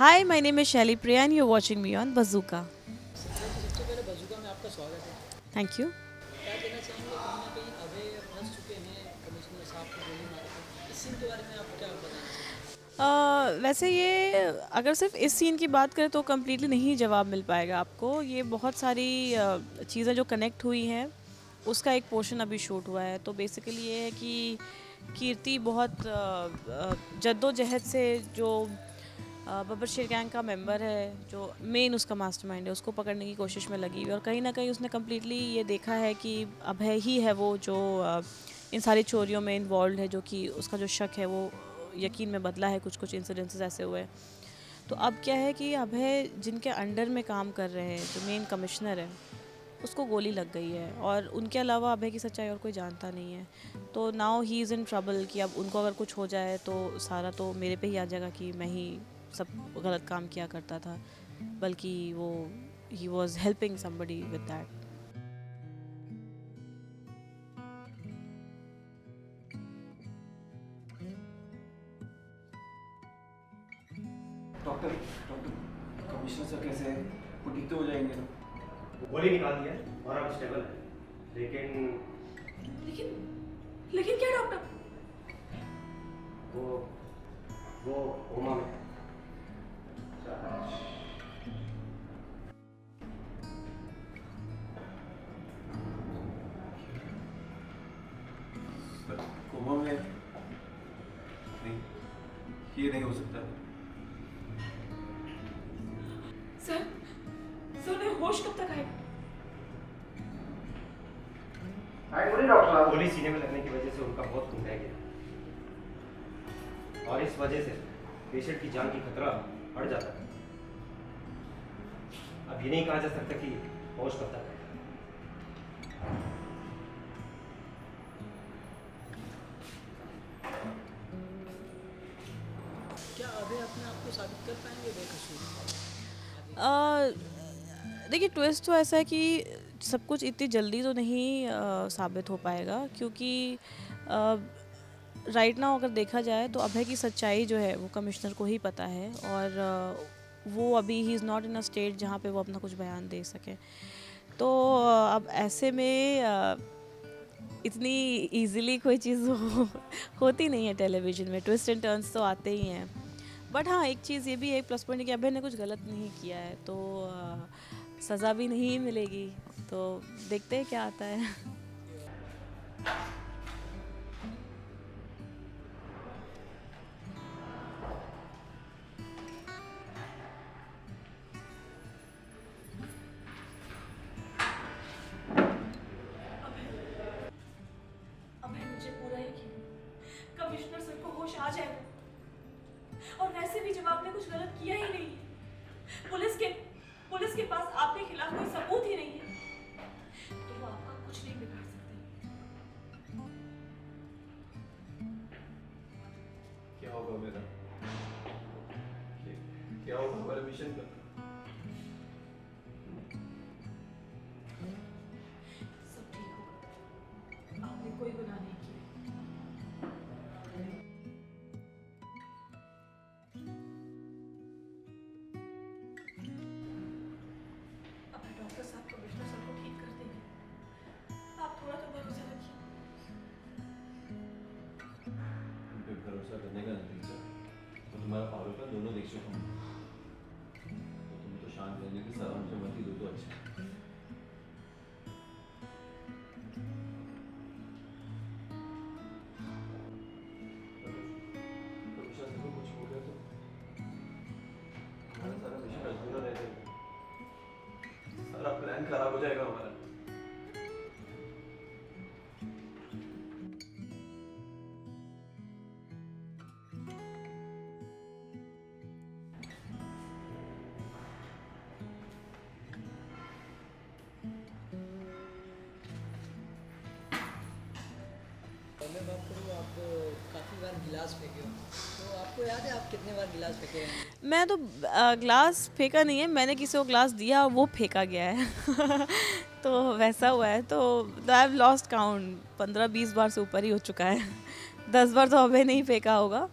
Hi, my name is Shelly Priya and you're watching me on Bazooka. सबसे पहले बजूका में आपका स्वागत है। Thank you. क्या कहना चाहेंगे, कहीं ना कहीं अभय फंस चुके हैं, कमिश्नर साहब को गोली मार के, इस सीन के बारे में आप क्या बताना चाहेंगे? वैसे ये अगर सिर्फ इस सीन की बात करें तो कम्प्लीटली नहीं जवाब मिल पाएगा आपको। ये बहुत सारी चीज़ें जो कनेक्ट हुई हैं उसका एक पोर्शन अभी शूट हुआ है। तो बेसिकली ये है कि कीर्ति बहुत जद्दोजहद से जो बब्बर शेर गैंग का मेंबर है, जो मेन उसका मास्टरमाइंड है, उसको पकड़ने की कोशिश में लगी हुई। और कहीं ना कहीं उसने कम्प्लीटली ये देखा है कि अभय ही है वो जो इन सारी चोरियों में इन्वॉल्व है, जो कि उसका जो शक है वो यकीन में बदला है। कुछ कुछ इंसिडेंसेस ऐसे हुए। तो अब क्या है कि अभय जिनके अंडर में काम कर रहे हैं, जो मेन कमिश्नर है, उसको गोली लग गई है और उनके अलावा अभय की सच्चाई और कोई जानता नहीं है। तो now he is in trouble कि अब उनको अगर कुछ हो जाए तो सारा तो मेरे पे ही आ जाएगा कि मैं ही सब गलत काम किया करता था, बल्कि वो he was helping somebody with that. Doctor doctor commissioner sir कैसे हैं? वो ठीक तो हो जाएंगे ना? गोली निकाल दिया और अब स्टेबल है, लेकिन लेकिन लेकिन क्या डॉक्टर? वो वो कोमा में है। सर कोमा में नहीं, ये नहीं हो सकता। सर सर उन्हें होश कब तक आएगा? डॉक्टर साहब, गोली सीने में लगने की वजह से उनका बहुत खून बह गया और इस वजह से पेशेंट की जान की खतरा बढ़ जाता है। अब ये नहीं कहा जा सकता कि होश कब तक है। क्या अभय अपने आप को साबित कर पाएंगे बेकसूर? देखिए, ट्विस्ट तो ऐसा है कि सब कुछ इतनी जल्दी तो नहीं साबित हो पाएगा, क्योंकि राइट नाउ अगर देखा जाए तो अभय की सच्चाई जो है वो कमिश्नर को ही पता है। और वो अभी he is not in a state जहाँ पे वो अपना कुछ बयान दे सके। तो अब ऐसे में इतनी इजीली कोई चीज़ होती नहीं है। टेलीविज़न में ट्विस्ट एंड टर्न्स तो आते ही हैं। बट हाँ, एक चीज़ ये भी है, एक प्लस पॉइंट, कि अभय ने कुछ गलत नहीं किया है, तो सज़ा भी नहीं मिलेगी। तो देखते हैं क्या आता है। अभय, मुझे पूरा यकीन है कमिश्नर सर को होश आ जाएगा। और वैसे भी जब आपने कुछ गलत किया ही नहीं है, पुलिस के पास आपके खिलाफ कोई सबूत ही नहीं है, तो वो आपका कुछ नहीं बिगाड़ सकते। क्या होगा मेरा? क्या होगा हमारे मिशन का? सब ठीक होगा। आपने कोई गुनाह नहीं किया। अब डॉक्टर साहब कमिश्नर सर को ठीक कर देंगे। आप थोड़ा तो भरोसा रखिए। उन पे भरोसा करने का नतीजा तो तुम्हारा पागलपन दोनों देख चुका हूँ। तो तुम तो शांत रहने की सलाह मुझे मत ही दो तो अच्छा। कमिश्नर सर को कुछ हो गया तो हमारा सारा मिशन अधूरा रह जाएगा, सारा प्लान खराब हो जाएगा हमारा। मैं बात करूँ, आप काफ़ी बार गिलास फेंके हो, तो आपको याद है आप कितने बार गिलास फेंके हैं? मैं तो ग्लास फेंका नहीं है, मैंने किसी को ग्लास दिया, वो फेंका गया है। तो वैसा हुआ है। तो आई हैव लॉस्ट काउंट, 15-20 बार से ऊपर ही हो चुका है। 10 बार तो अभय नहीं फेंका होगा।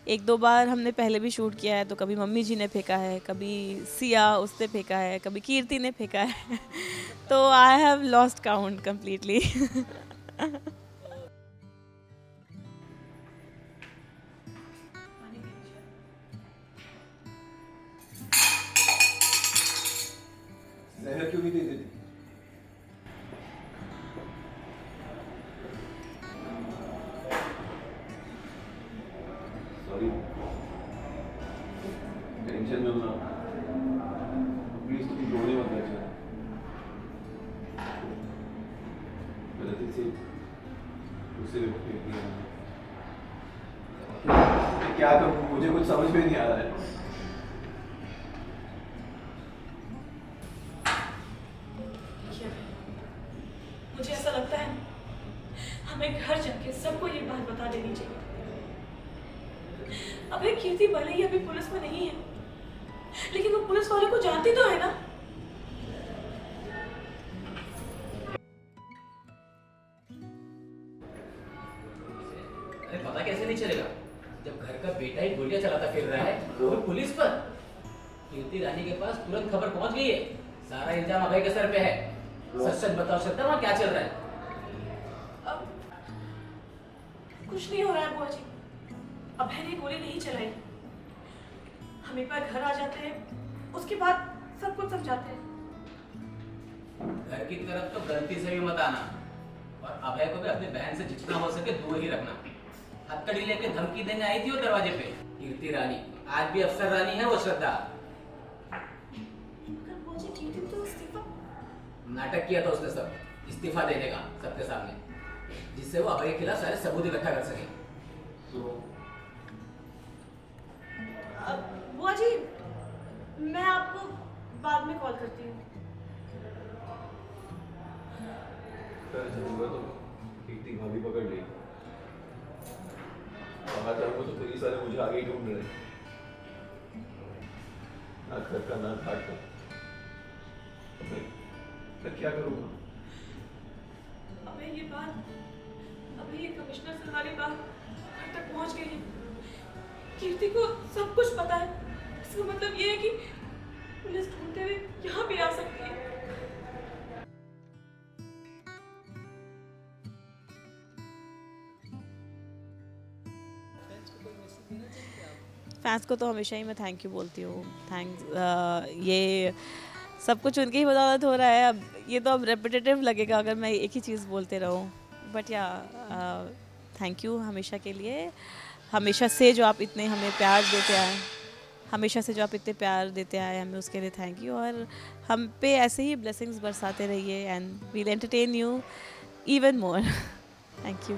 एक दो बार हमने पहले भी शूट किया है, तो कभी मम्मी जी ने फेंका है, कभी सिया उसने फेंका है, कभी कीर्ति ने फेंका है तो I have lost count completely जहर क्यों नहीं दे देती? सॉरी, टेंशन में हूं ना, प्लीज तुम रोने मत लग जाना। गलती से उससे भी फेंक दिया मैंने। मैं क्या करूं, मुझे कुछ समझ में नहीं आ रहा है। देखिए, मुझे ऐसा लगता है हमें घर जाके सबको ये बात बता देनी चाहिए। अबे कीर्ति भले ही अभी पुलिस में नहीं है, लेकिन वो पुलिस वाले को जानती तो है ना। अरे पता कैसे नहीं चलेगा जब घर का बेटा ही गोलियां चलाता फिर रहा है और पुलिस पर। कीर्ति रानी के पास तुरंत खबर पहुंच गई है, सारा इल्जाम अभय के सर पे है। सच सच बताओ श्रद्धा, वहाँ क्या चल रहा है? अब कुछ नहीं हो रहा है बुआ जी, अभय ने गोली नहीं चलाई। हम एक बार घर आ जाते हैं, उसके बाद सब कुछ समझाते हैं। घर की तरफ तो गलती से भी मत आना, और अभय को भी अपनी बहन से जितना हो सके दूर ही रखना। हथकड़ी लेके धमकी देने आई थी वो दरवाजे पे। कीर्ति रानी आज भी अफसर रानी है वो श्रद्धा। मगर बुआ जी कीर्ति तो इस्तीफा। नाटक किया था उसने सब इस्तीफा देने का सबके सामने, जिससे वो अभय के खिलाफ सारे सबूत इकट्ठा कर सके। तो बुआ जी, मैं आपको बाद में कॉल करती हूँ। कर जाऊंगा तो कीर्ति भाभी पकड़ ली, बाहर जाऊंगा तो फिर ये सारे मुझे आगे ही ढूंढ रहे हैं, ना घर का ना घाट का। मैं क्या करूंगा? अबे ये बात, अबे ये कमिश्नर सर वाली बात घर तक पहुंच गई है। कीर्ति को सब कुछ पता है। इसका मतलब ये है कि पुलिस ढूंढते हुए यहाँ भी आ सकती है। फैंस को तो हमेशा ही मैं थैंक यू बोलती हूँ। थैंक्स, ये सब कुछ उनकी ही बदौलत हो रहा है। अब ये तो अब रेपिटेटिव लगेगा अगर मैं एक ही चीज़ बोलते रहूँ, बट या थैंक यू हमेशा के लिए। हमेशा से जो आप इतने हमें प्यार देते आए, हमेशा से जो आप इतने प्यार देते आए हमें, उसके लिए थैंक यू। और हम पे ऐसे ही ब्लेसिंग्स बरसाते रहिए, and we'll entertain you even more. Thank you.